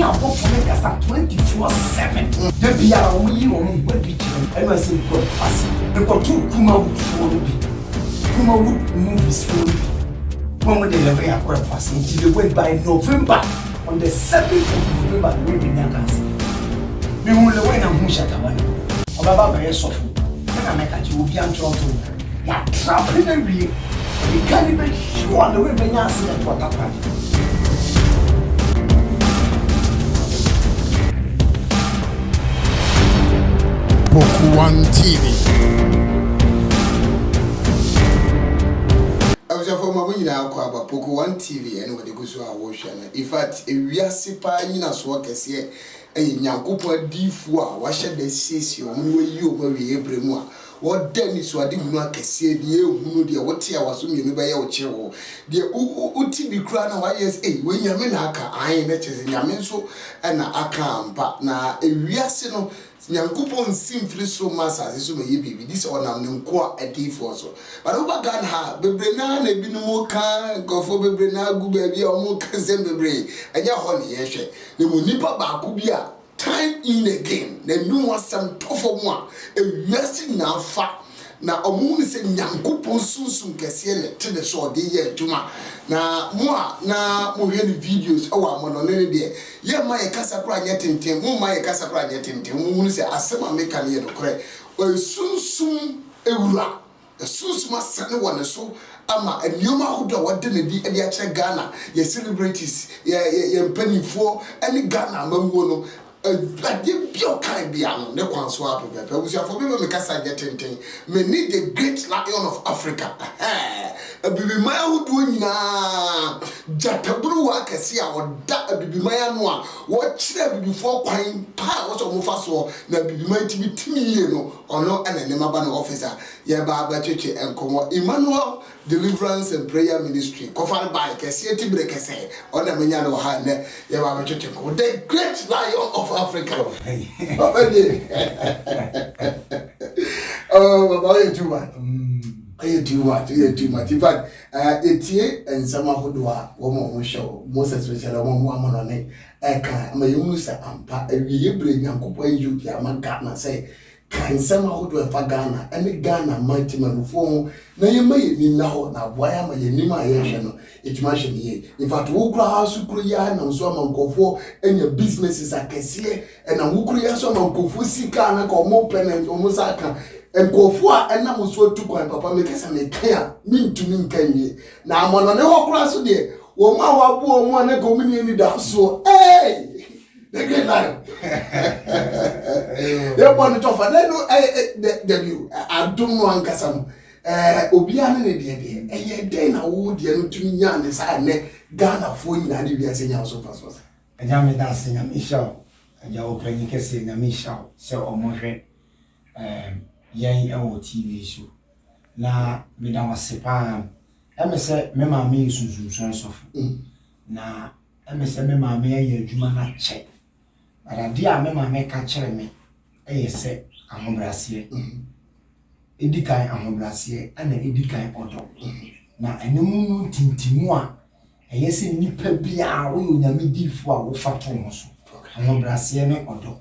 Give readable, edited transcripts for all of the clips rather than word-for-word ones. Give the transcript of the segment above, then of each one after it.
me a book for make us 24/7. The Bia we on web beach and I say God pass. The got two Kuma would movies for when they never acquire passing until they went by November. On the 7th of November, the wedding cancer. We will win a Mushatawan. About my soft. I make a you be untrue. Ya trapping the real. You can't even show on the way when you see that what happened. Poku One TV. For my winning about Poku One TV and what the goes to our ocean. In fact, if we are sipping as work as here, and Yankupa D4, what shall they say? You will be able what Dennis was doing, I can see the who the what I was doing by your chair. The UTB crown, why yes, when you mean I ain't matches in Yaminso and I can't, but now a reasino. Nyankopon simply so mass as you may be this on am nko a day for so but over gan ha bebrena na bi no mo kan gofo bebrena gu ba bi o mo kan sem bebre anya ho ne ye hwe ne mo nipa ba ko bi a time in again na nu wasam tofo mo a ewiase na afa na omu ni se Nyankopon sunsun kese ne tede so de ye adwuma na mo a na mo hwe ni videos e wa mo no ne de ye ma ye kasa kra nya tenten mo ma ye kasa kra nya tenten mo ni se asema meka ne ye no kore o sunsun ewura sunsun asane wona so ama enioma hodo wode ne di e de a che Ghana ye celebrities ye mpanifo eni Ghana mamuo no Adie bio kind be an ne kwanso apepepe obusiafo be me kasa get tenten me need the great lion of Africa abibimaya hudu nyina jataburu wa kase a oda abibimaya no a wo kire abibifo kwan pa wo so mo fa so na abibimaya timi ye no ono ene ne maba na officer ye ba ba cheche enkomo Emmanuel Deliverance and Prayer Ministry kofar by kase tibre kase ona menya no ha ne ye ba ba cheche ko the great lion of Africa. Oh, Baba, you too much. You too much. You too much. In fact, it's here and some of the woman show most especially woman on it. Eka, my unusa ampa. We bring young couple you can man Ghana say. Can somehow do a Ghana and the Ghana mighty man phone. Na you may ni now na why am I ni ma yeshano it machine ye in fact wo kra hasu kruya na so amankofo enya businesses akese and na wo kruya so amankofo sika na ko mo penent o mo saka enkofo a na mo so tu kwan papa me kesa me kan mintumi nkanye na amono ne ho kra so de wo ma wa bu o mo na ko mi ni da so the great lion. They want to offer. They know the view. I don't know Ankasam. Obiane ne de eye den na wo de no tumi nya ne sa ne Ghana fo nyina de bia senya so paso. Anya me da senya Michel. Anya o panyi kese na Michel se omohwe yen e TV show. Na me da wasepa. Eme se me ma me sunsun sofu. Na eme se me ma me ye adwuma na che. Arade a me ma me ka kire me se ahobrase edikan ahobrase ana edikan odo na enemu tintimu a se nipa bia wo nyame difo a wo fato mo so ahobrase ne odo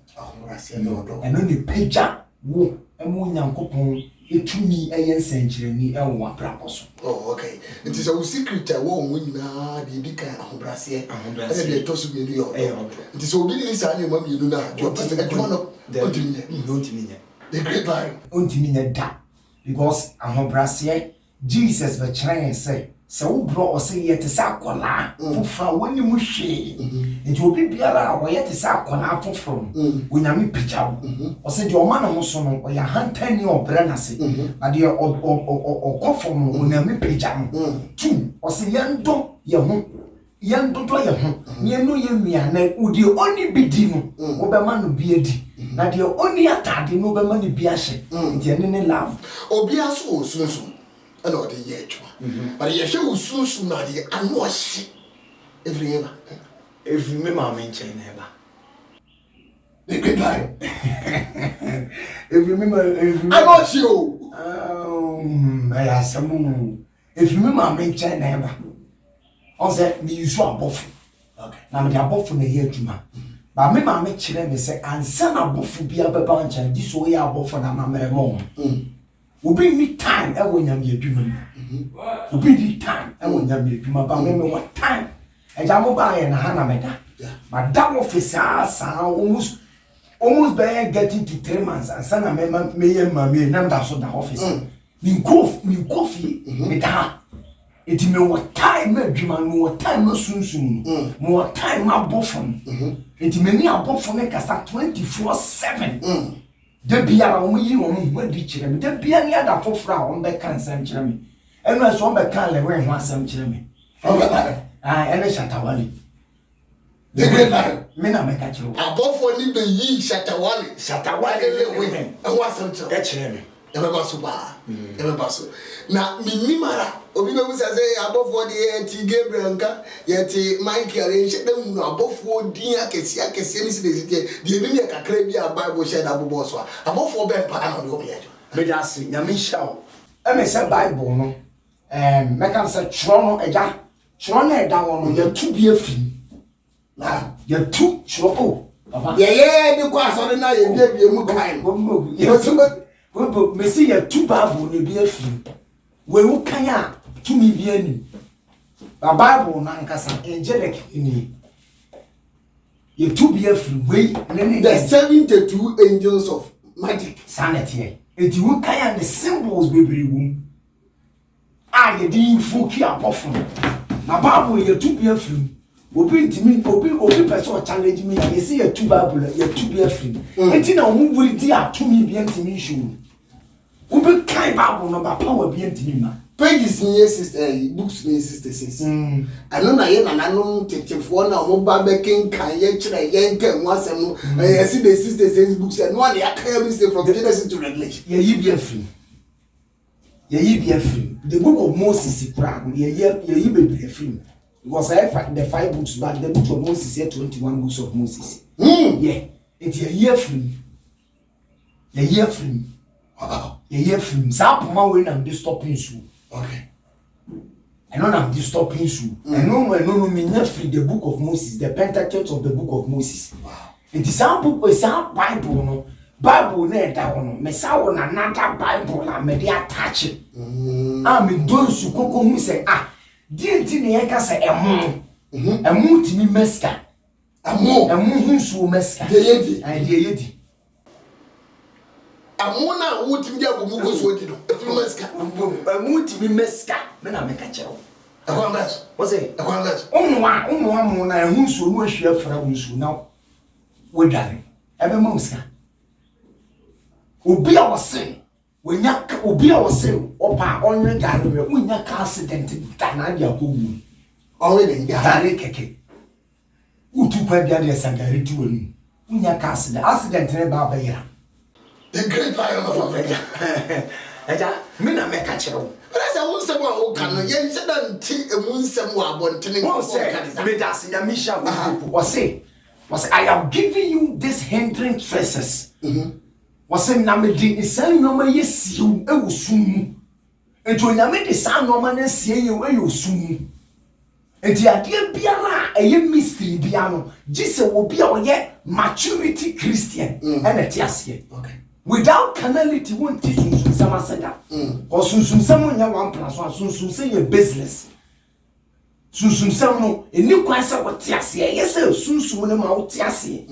eno ne pagya wo emu Nyankopon etumi nsenkyereni wo abraposo. Oh, okay. It is a secret wo nyina de edikan ahobrase e de tosu bi yo. It is obedience anya mam yinu na the great lion ontiminya da because ahobrase Jesus be kire say wo bro o say yete sa akola fofra woni mu hwe nti obi biara wo yete sa akola fofro onyame pigyawo o say de o ma na ho so no o ya hantani obra na se ade o kofom onyame pigyawo tu o say yendo ye ho yendo do ye ho yenu ye nua na udi oni bidi no wo be ma no bi adi na de oni atade no be ma no bi ahye nti ene ne love obi aso sunsun and all the year, but you show soon na the anwash every ever. If you remember in China, the good lion. If you remember, I got you. I have some. If you remember in China, on said me you saw a buff. Okay, now me a buff from the year to man. Ba me ma me kire me say ansa na bofu bia beba ncha di so ya bofu na mamere mo. Obi ni time e wo nyam ye adwuma mu. Obi di time e wo nyam ye adwuma ba me what time. E ja mo ba ye na ha na meda. Ma that office almost by getting to 3 months and sana me na da so da office. Me coffee me da. It me what time me adwuma no what time no sunsun no. Mo what time ma bofon. It me ni abofon me kasa 24/7. De biara o yi o mu adi kire me. De bia ni ada fofra o be kan sam kire me. Eno so o be kan le we ho asam kire me. Ene Shatawale. The great man. Me na me ka kire o. Abofo ni be yi Shatawale le we. E ho asam kire. E kire me. E be baso ba. E be baso. Na minimara obi be busa say abofo de ti Gabriel nka ye ti Michael en hye dem no abofo din akesi ni sidesite de bi me kakra bi a Bible share da bobo so abofo be pa na de obi ejo Me da se nyame hia o. E me say Bible no me kan say chro no eja chro na eda wo no ye tu bi afiri na ye tu chro o baba ye de kwa so na ye bi mu kan wo me see ye tu Bible ne bi afiri we wo kan a tu mi bi ani ba Bible na nkasa angelic ni ye tu bi afiri we the 72 angels of magic sanity enti wo kan a the symbols bebre wo a ye di foki apofo na Bible ye tu bi afiri obi ntimi obi person challenge me ye say ye tu Bible ye tu bi afiri enti na wo wuri di atumi bi ntimi show Ube kai Bible no ba power bi ntimi ma pages ni sister books ni sister says ano na ye na no tetefo na mo ba be ken kan ye kire ye nkan ho asem no ye see the sister says books no one ya can be say from Genesis to Revelation ye yi bi afri the book of Moses Quran ye yi be afri because I find the 5 books but the book of Moses here 21 books of Moses yeah it ye afri wow ye afri sa poma we na dey stopping you okay I know I'm stopping you I know me free the book of Moses the Pentateuch of the book of Moses wow it is a book is a Bible no Bible na da no me sa wo na another Bible na me dey attach it me don su koko hu say dienti ne yeka say emu timi meska emu hu su meska de yedi amuna wutim dia go mu go so di no meska emu timi meska me na me ka kire akwambas what's it akwambas umwa mu na hu su no ahia fra hu su na wodare ebe mo meska obi a wose wenya obi a wose opa onwe gare we unya ka accident dana dia ko wu already gare keke utu pa dia dia sagare tu wonu unya ka accident ne ba bayira the great lion of Africa eja me na me ka kire but I say won sem a wo kan no yen se dan ti emu nsem wo abontene ko se me da se ya misha wo say I have given you this hindering traces was na me di san no ma yesiu e wosum ento nya me di san no ma na sie ye we yosum enti ade biara eye mystery bia no gise wo bia oye maturity Christian and etiase okay without carnality won't teach you some sada or sunsun some nya 1+1 sunsun say your business sunsun some no eni kwan say wo tiase yes sunsun no ma wo tiase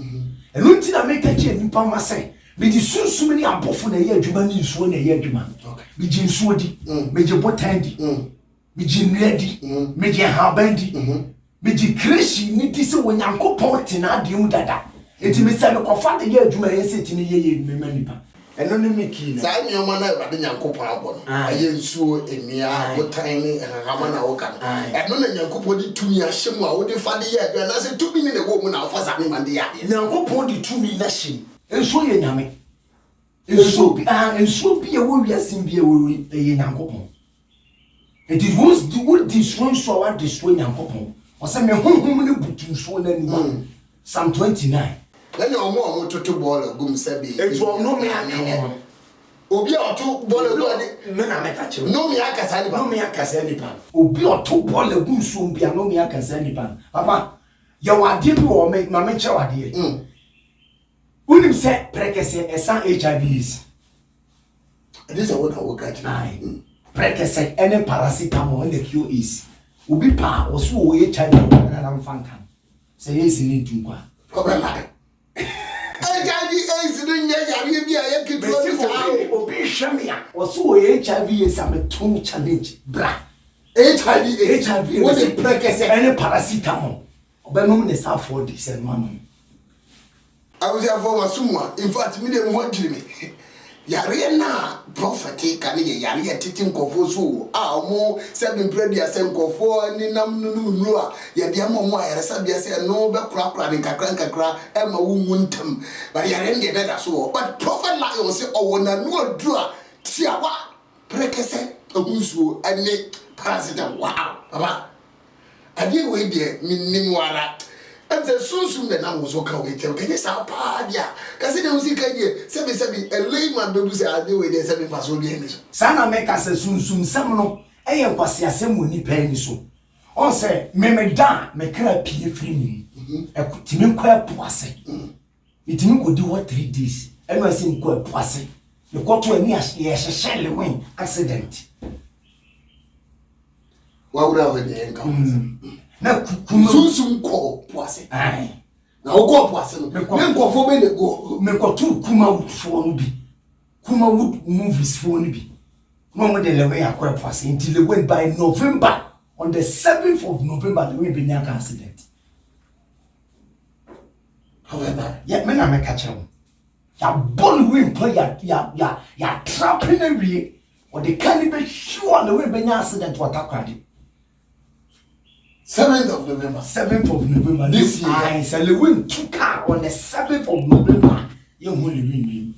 enu nti na make che nipa ma say me di sunsun ni abofo na ye adwuma ni nsuo na ye adwuma me ji nsuo di me ji botan di me ji nua di me ji haban di me ji kreshi ni di se wonyankopon tena adem dada enti me say me kofa de ye adwuma ye se tini ye me manipa eno ni me ki na sa mi omo na ba de nyankopon abo no aye nsuo emia botan ni hama na wo kan eno na nyankopon di tumi ahyem a wo de fa de ye adwuma na se tumi ni na wo mu na afa sa me man de ya nyankopon di tumi na hyem enso ye nyame enso bi e wo wiasim bi e wo ye nyankopon it is would destroy so what destroy nyankopon o se me honhom ne butu so na ni Psalm 29 na ne omo toto ball gum se bi it will no me akon obi a oto ball go de me na me ka kire no me akasa ni ba obi oto ball gum so bia no me akasa ni ba papa ya wade bi wo me ma me che wade unim se prekese esan HIV is this is what I will catch prekese any paracetamol and the cure is ubi pa oso wo HIV na na mfanka se yes ni tunkwa problem HIV AIDS didn't yare bi a yake to this obi hwemia oso wo HIV is am tun challenge bra HIV what the prekese any paracetamol obenom ne sa for this and man I was here for Masumwa. In fact, me dem want me. Yare na prophet kan ye yare titin kofo so mo 7 prayer sen kofo ni nam nunu a ye de ammo ayare sabia se no be kura ni kakra e ma wu muntam ba yare ndi beta so but prophet lion say owona no adura tiawa prekese agunsuo ane president wow baba ade we de minnim wara and the soon the now was okay. Can you say, Padia? Because it was sebi a layman baby say, I do with the 7 Fasolians. Sana make us a soon some a was ya semuni penny so. On say, me da, me cry pie free. A timin quite poisse. It could do what 3 days. And was in quite poisse. You got to a near shell wing accident. What would I have the income? Na soon call poisse. Aye. Now go poisse. Me go for me go. Me go to Kuma for be. Kuma wood movies for be. No more than the way I call poisse until they went by November. On the 7th of November, the way be near accident. However, yet men are catch him. Ya born win play ya trapping a way. Or the cannibal sure the way be near accident what I 7th of November. 7th of November. This year. I said, we win 2 car on the 7th of November. You only win.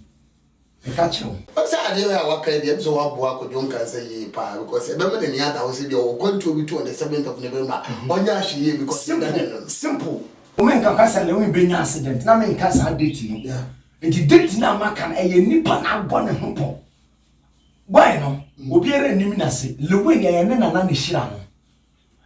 I catch you. What's the idea? What kind of so what boy could you say, pa? Because remember the other was your contribute on the 7th of November. On your she because simple. Women can cast a little bit accident. Now, men cast a dating. Yeah. And the date now, Macan, a nipper now born a humpo. Why no? Obiere niminase. Lewe ya nena na nishirano.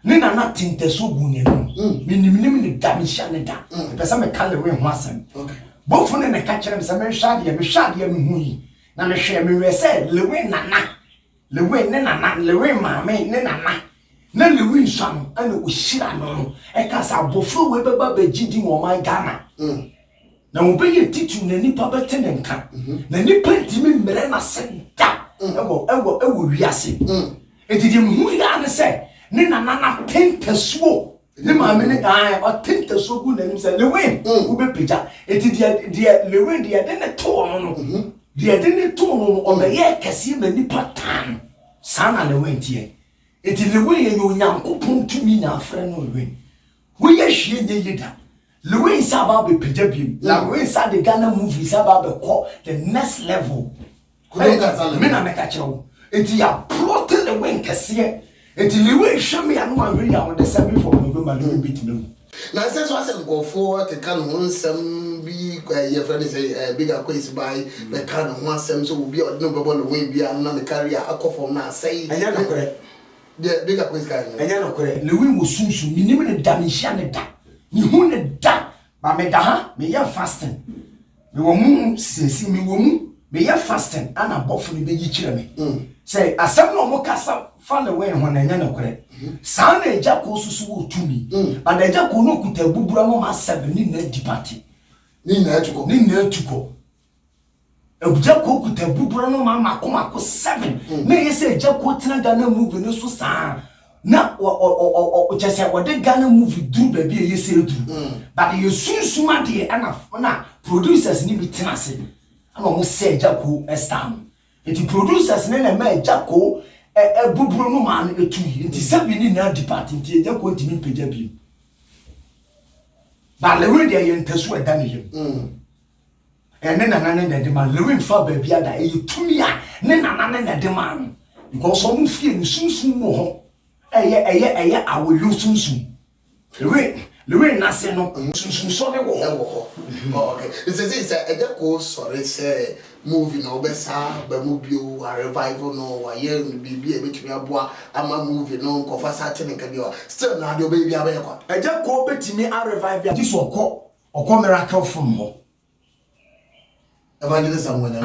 Nina na tinte so bunye no minimnim ne damisha ne da pesa me kale we ho asem okay bofu ne ka kire me se me hwade me hu yi na me hwe me we se lewe nana lewe ne nana lewe maame ne nana na lewe nsam ana ohyira no e ka sa bofu we beba be gidi wo man Ghana na wo be ye titu na nipa bete ne nka na nipa ntimi mmere na se da ewo wiase etidi mu ya ne se ni na tentesuo ni maame ni o tentesuo gu nanim se lewe wo be pija eti de lewe de ne to no de ne to no o be ye kase ma nipa tan sana lewe ntie eti lewe ye yo nyankopon tumi na afre no lewe wo ye hwie ye yida lewe isa ba be pija bim la lewe isa de Ghana movie isa ba be call the next level me na me ka chewo eti ya plot lewe nkase eti liwe hwame ya no anwe ya on the 7th of November no beat no na say so ase go for ke kan ho nsem bi your friend say bigger quiz by the kan ho asem so obi odno bebo no win bia na the career akofom na say anya no kore the bigger quiz kan anya no kore lewe wo sunsun minim ne damisha ne da ni hu ne da ba me da ha me ya fasting me wo mu sesi me wo mu me ya fasting ana bofo ne be yi kire me say asem no mo kasa fan away when anya no kore san na eja ko susu wo tumi and eja ko no kuta bubura mo ma 7 ni na dipati ni na etuko eja ko kuta bubura no ma makoma 7 na yese eja ko tena Ghana movie no so sa na o chese wo de Ghana movie duru ba bi yese duru but ye sunsuma de na producers ni bi tena se ana mo se eja ko estam eti producers ne na ma eja ko buburo no ma no etu nti 7 ni na department nti eja ko ntimi peja bi ba lewe de ye ntasu eda ne yem ne nana ne de ma lewe fa ba bia da e tumi a ne nana ne de ma no because o mu fie ni sunsun mo ho eye awo yo sunsun lewe lewe na se no sunsun ne wo okay it's say e dey go sorry say movie no be sa ba mu bio a revival no wa ye bibi e betumi aboa ama movie no ko fa sa tene ka bio still na de obayi bia ba ye kwa e dey ko betumi a revive this okọ miracle from ho evangelist Samuel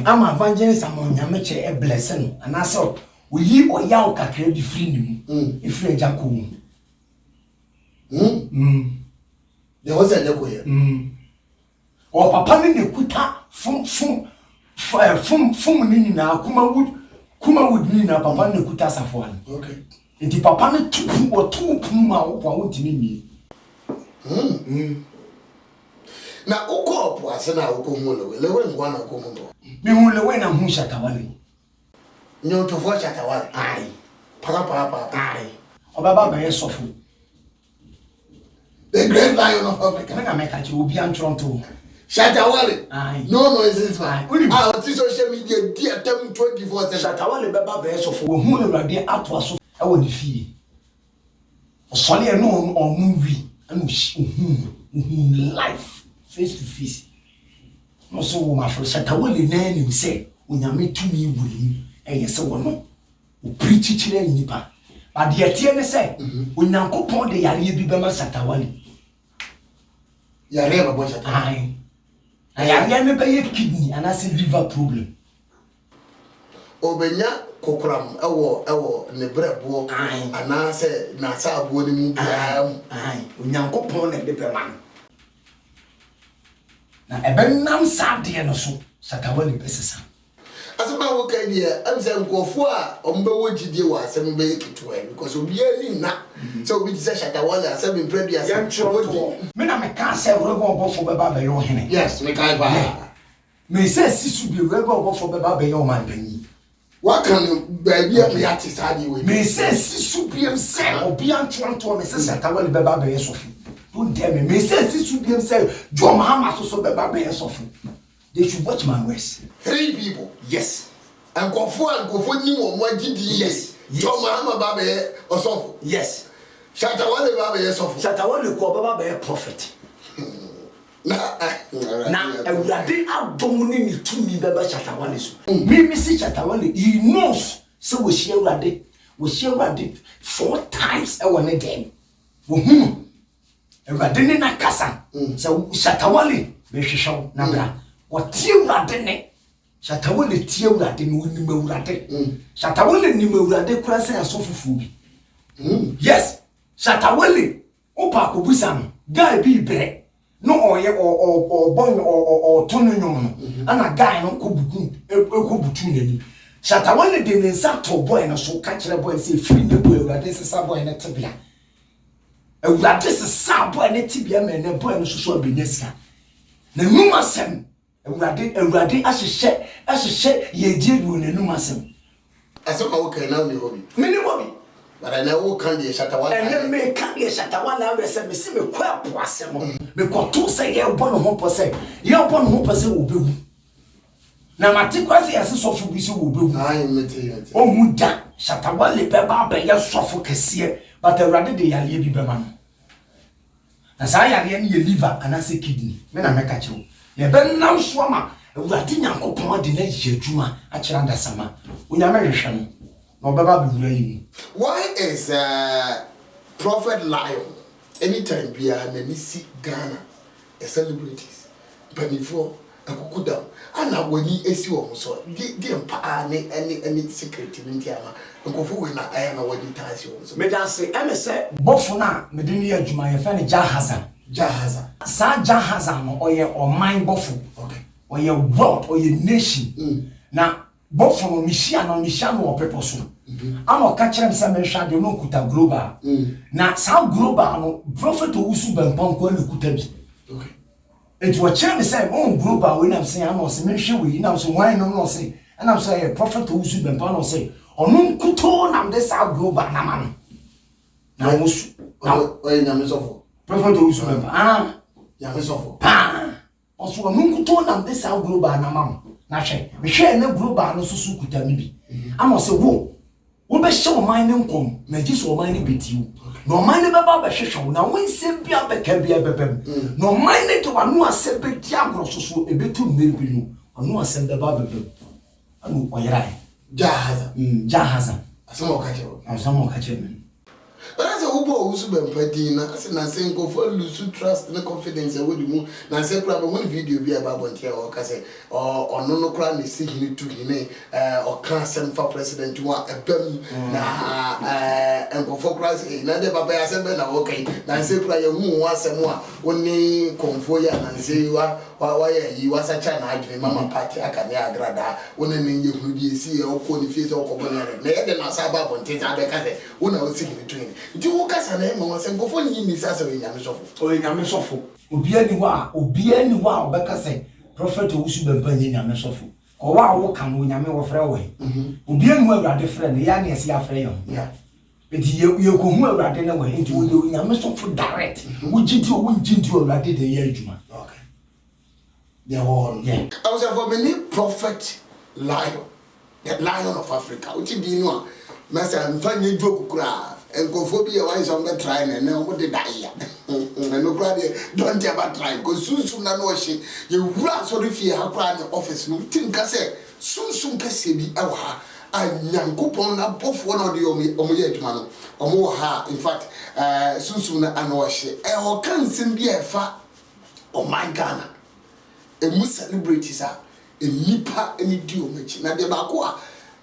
ama evangelist Samuel Nyameche e blessing and aso we yi oya o kakra bi free nim e free Jacko de ho se Jacko ye o papa ne kuta fum ni na kuma wood ni na papa ne kuta safo an okay nti papa ne tupu ma wo ntimi mi na uko ase na uko lewe ngwa na uko mulo mi hu lewe na hu Shatawale nyo to fo Shatawale ai pa ai obaba ba yesofu the great lion of Africa na make achi obi antronto Shatawale ai no is this man on social media dia tem 24/7 Shatawale baba ba yesofu wo hu Awurade ato aso e wo ne fie osole e no onu wi anu life face to face no so wo ma for Shatawale na ni say onyame tumi wuri e yese wo no o preach kire nipa ba de tie ne say onyankopon de yare bi be ma Shatawale yare ba bo Shatawale ai ayare me be ye kidney and as liver problem obenya kokram ewo ne brebo ana se na sa abo ni mu bia ai onyankopon na de be ma na ebenam sade no so Shatawale besesa asema wo kai dia am se nkofo a ombe wo gidie wa asem be kitwa because obi ani na so obi say Shatawale asem be predu asem chodi me na me ka say we go obofo be ba be yo hene yes me kai ba me say sisu bi we go obofo be ba be yo man pani wa kan ba bia me ati sade we me say sisu bi am say obi antwonto me say Shatawale be ba be yesofu don't tell me say sisu bi am say John Mahama so be ba be yesofu. They should watch my words. 3 people. Yes. And Kofo ni mo gidi. Yes. John Mahama babe osofo. Yes. Shatawale babe osofo. Shatawale ko baba be prophet. Na Awurade adom ni mi tumi baba Shatawale so. Me see Shatawale he knows so we share Awurade 4 times e won again. Wo hu Awurade ni na kasa. So Shatawale be hwehwew na bra. What Awurade ne Shatawale tie Awurade no ni Awurade Shatawale ni Awurade kura se asofufu bi yes Shatawale opa ko busa no guy bi bre no oye o bon o tonu nyom no ana guy no ko butu nani Shatawale de ne nsa to boy no so ka kire boy se free ne boy Awurade sesa boy ne tebia Awurade sesa boy ne tebia me ne boy no so abenyesa na numa sem Awurade ahyehyɛ yedie du ne numa sem asema wo kan na me hobi me ni hobi bara na wo kan de Shatawale and me kan de Shatawale awe se me se me kwa po asem me koto se ye bo no ho po se wo bewu na mate kwa se yase sofo bi se wo bewu ai mete o mu da Shatawale be ba be ye sofo kese but Awurade de yale bi be ma no na sa yale ne ye liver anase kidney me na meka chewo ye be nam so ma Awurade Nyankopon de na ye adwuma a kira ndasama onyame hwehwe no no baba be wura yi. Why is Prophet Lion anytime bia na nisi Ghana a celebrities before akukuda ana wani esi wo so di mpa any secret nti ama nkofo we na aya na wadi taasi wo so me dan say say bofo na me de ni adwuma ye fa ne Jahaza sa Jahaza no oye oman bofo okay oye world oye nation na bofo no mishia no opepo so ama ka kire msa me hwa de no kuta global na sa global no prophet owusu bempon ko ne kuta bi okay it was kire me say on global we na say am say me hwe we na say why no say and am say prophet owusu bempon no say onu kuto na de sa global na ma no na wosu na oye nyame sofo prophet owusu bempon nyame sofo oso onu kuto na de sa global na ma na hwe me hwe na global no susu kuta mi bi am say wo be show man nkom na ji so man ni betiwo no man baba ba hwehwe na wonsem bia beka bia bebem no man ne to anu asem be dia grososo ebetu mmerbi no anu asem baba bebem anu oyrai jahaza asemo kache but as a ubo who be padina as na say go for lose trust and confidence e wodi mu na say kura when video bi aba bontia o ka say ono no kura ne si hini tu hini o kan sem for president wa ebam na engo for kura say na de baba ya say be na okay na say kura ye hu wa asem a oni konfo ya na say wa ye yi wa sa cha na adwene mama party aka ne agrada wona ne ye hu bi esi e o ko ni fie so ko bo ne na ye de na sa ba bontia ade ka say wona o si hini tu hini di wo kasa na emo se ngofo ni mi sa se nyame sofo obi ani wa obeka say prophet owusu bempa nyame sofo ko wa wo kan wo nyame wo frɛ wo obi ani wa awrade frɛ ne ya na ese ya frɛ yo enti ye ko hu awrade na wo enti wo nyame sofo direct wo gidi wo gidi awrade de ye adwuma okay they are all I was for many prophet lion the lion of Africa uchi bi no a masa mfanye joku kura enkophobia why some be try na o de die no kura de don't ever try because soon na no hye you wura so refie ha kura ne office no tinka say soon kase bi e wa ha anyankopon na bofo na de omo ye adwuma no omo ha in fact soon na ano hye e o kan sim bi e fa oh my Ghana e mu celebrities a nipa eni di o mechi na de ba ko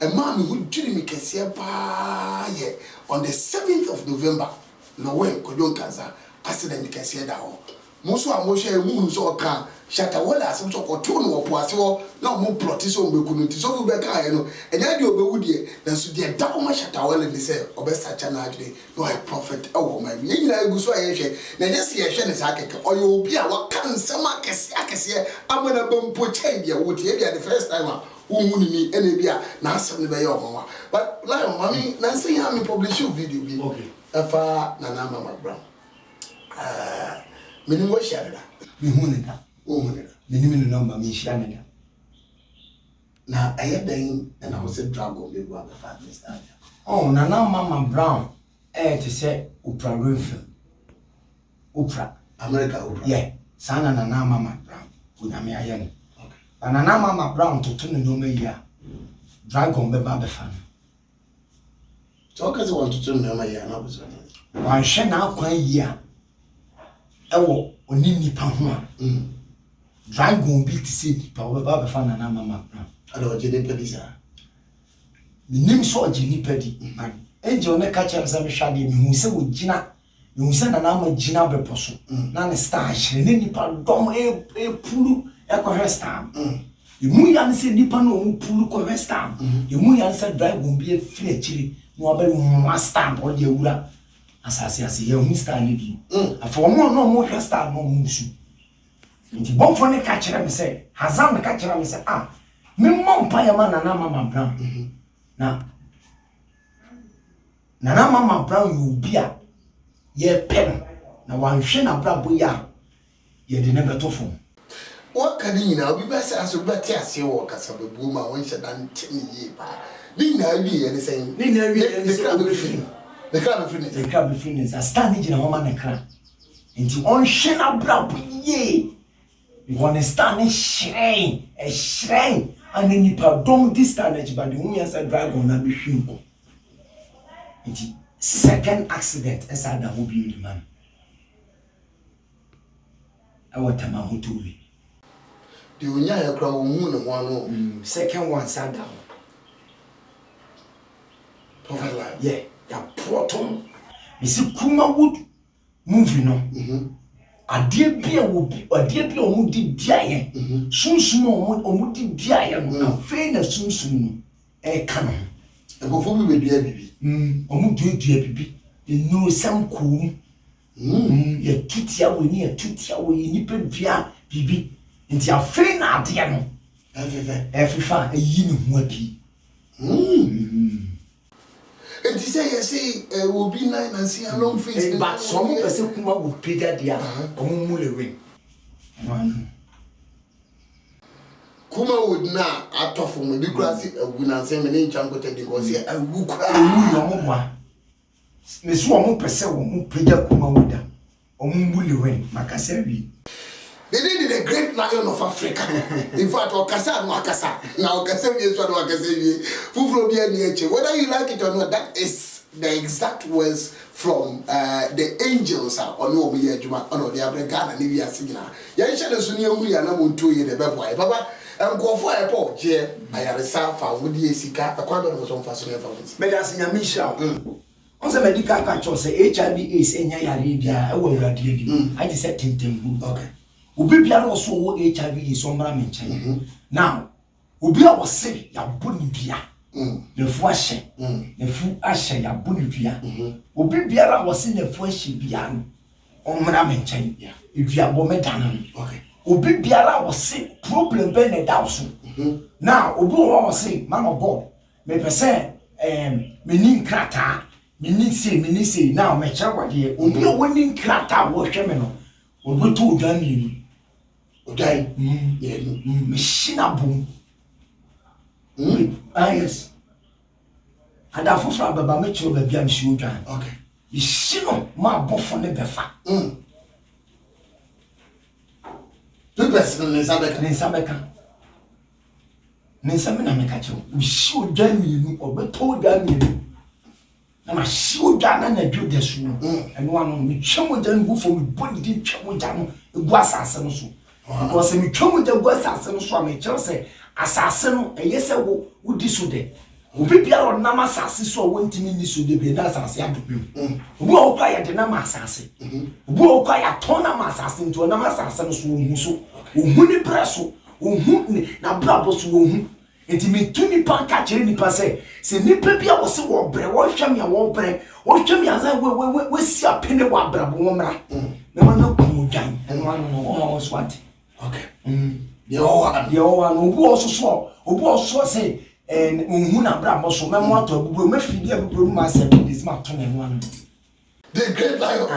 a man who dream me kese pa ye on the 7th of November no when Kodon Kaza accident kese da ho mo so amoshe emu so ka shata wala asem so ko to no opo ase ho na mo plot so mbeku no ti so fu be ka ye no enya de obewu de na so de da o ma shata wala ni se obesa cha na adwe no a prophet e wo ma ye nyina egu so ye hwe na je se ye hwe ne sa keke oyo obi a wa kan sama kese amana bampo chen dia wo tie bia the first time a ni ene bia na asem ne be ye omo but lion mami na say ya me publish video bi okay afa na mama brown minimum share da mi hu ne da minimum number mi share ne da na ayadan na wo se dragon be go afa Mr. oh na mama brown to say Oprah Winfrey Oprah America Oprah yeah sana na mama brown unyame aye no na mama brown to tun no meya dragon be ba be fan so kaze want to tun no meya na buso wan hwe na akwan yi a ewo oni nipa ho a dragon bi ti se nipa we ba be fan na mama brown alo je de pedisa minim so je nipa di enje one ka chere se me hwade mi hu se wo gina mi hu se na ma gina be poso na ne star hire ne nipa dom e pulu eko hesta emu yan se nipa no mu pulu ko hesta emu yan se dragon bi e firi akiri no ba mu star o de wura asase ye hu star ne bi afo mo no mo hesta no mu su nti bonfo ne ka kire me se hazam ka kire me se me mo mpa ya ma na mama brown na mama brown you bi a ye pen na wan hwe na brabo ya ye de ne betofo what can you now be best as you better as you walk as a woman when she done 10 years ba ni na wi ye ne saying ni na wi ye the crab finish a stand na woman na kra nti on hwe na brabo ye you understand shrine a shrine and then nipa dom this stand but the woman say dragon na be hwinko nti second accident esa da ho bi man awata ma hotuwi the unya ya kra wo mu no ho second one sat down prophet life yeah ya proton bisi kuma wood movie no ade bia wo bi ade bia o mu di diaye sunsun o mu di diaye no na fe na sunsun no e ka no ekofo bi be dua bibi o mu dua bibi enu sam kum ya tutia we ni ya tutia we ni pe dua bibi nti afe na ade no efefa eyi ni hu abi enti say yes will be nine and see a long face but some person kuma wo pega dia o mu lewe kuma would na atofo me bi kura si awu na say me ne nchankote di ko say awu kura awu yo mo bwa me so omo pese wo mo pagya kuma woda omo mbuli wen makasa wi. They did the great lion of Africa. In fact, Okasa no Akasa. Now Okasa is what Okasa. Whether you like it or not, that is the exact words from the angels on no me Juma on the African and Nivea Signa. Yaisha the Sunia Muyana Muntu in the Beboy. Papa, and go for a port, Jay. I have a safa with the Sika, a quadrant was on fashion. Medicine Michel. On the medical catcher say HIV is in Yarabia, a word I just said Tintin. Okay. Obi biara also wo HIV is ombra menchen. Now, obi a was say ya boni bia. Ne fu ahye. Ne fu ahye ya boni bia. Obi biara was say ne fu ahye bia no ombra menchen. Edua bo medana. Okay. Obi biara was say problem be ne dawso. Now, obi was say man of God, me pese me nin krata, me nin say now me kira wade. Obi a woni krata wo hwe me no. Obi to odani okay. Machine boom. Yes. And I for Baba make sure baby I'm sure. Okay. You see no my buff on the befa. Two person in Sabeka. Ninsamina make a show. We should Jamie or be told Jamie. And I show Jana and do this room. And one me chum then go for me body deep chum down the glass assassin. Because me chum the glass assassin so me say assassin and yes I will this day. Obi bia on nama assassin so won't me this day be that assassin to me. Obi o kwa the nama assassin. Obi o kwa ya ton nama assassin to nama assassin so so. Ohuni presso. Ohuni na brabo so ohun. Enti me tuni pan ka kire nipa se nipa bia wo se wo bre wo hwam ya wo bre wo hwam ya za we si apene wo abrabo wo mra me ma na ku dan eno anu no wo swat okay de o no obu oso se ohun na brabo so me mo ato abubu me fidi abubu ma se this ma to eno anu the great lion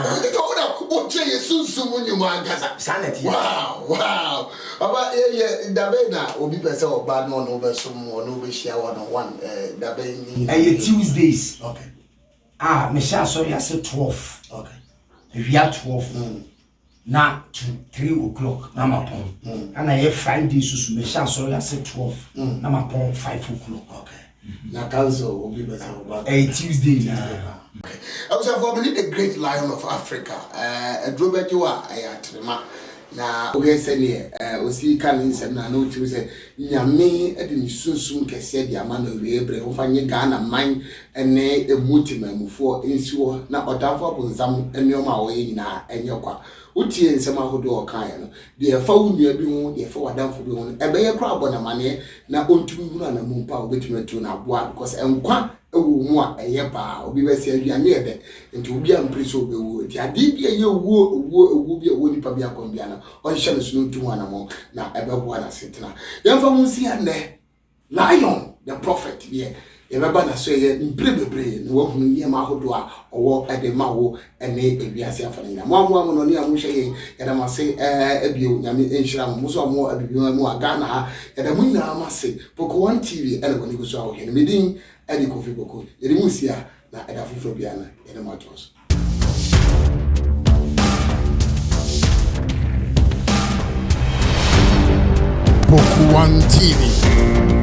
what Jesus when you man gaza sanity wow aba dabe na obi pese oba no no be so mo no be share one dabe ni Tuesdays okay me share sorry I say 12 okay we are 12 na to 3 o'clock na ma pon and I Friday so me share sorry I say 12 na ma pon 5 o'clock okay na cancel obi pese oba Tuesday na okay. I was for the great lion of Africa. Robert you are ayatrema. Na ohe sene osi kan nsem na no tiri se nyame e de sunsun kese de ama no webre wo fanye Ghana man ene emotimamufo ensiwo na odamfo abonzam enioma wo yina enyekwa utie nsem ahodo okan no de fa wunua bi hu de fa wadamfo bi hu ebe ye kra abona mane na ontumi hunu na mumpa obetumi to na aboa because enkwa ewu mu a eye ba obi be se aduane ede nti obi ampreso obewu ti ade bi eye owu bi owu nipa bi akombia na on hye no sunu tu ana mo na ebebo na setina yemfa mu si ande lion the prophet ye ebeba na so ye mprebebre no wo hunu ye ma hodo a owo ede ma wo ene ewiase afana mo no ne amu hye ye yeda ma se ebio nyame enhira mo so mo abibio mu agana ha yeda mu nyina ma se Poko One TV ene ko ni go so a wo hye medin edi Kofi Boko yedi musia na eda fufuro bia na yeda ma tos Poko One TV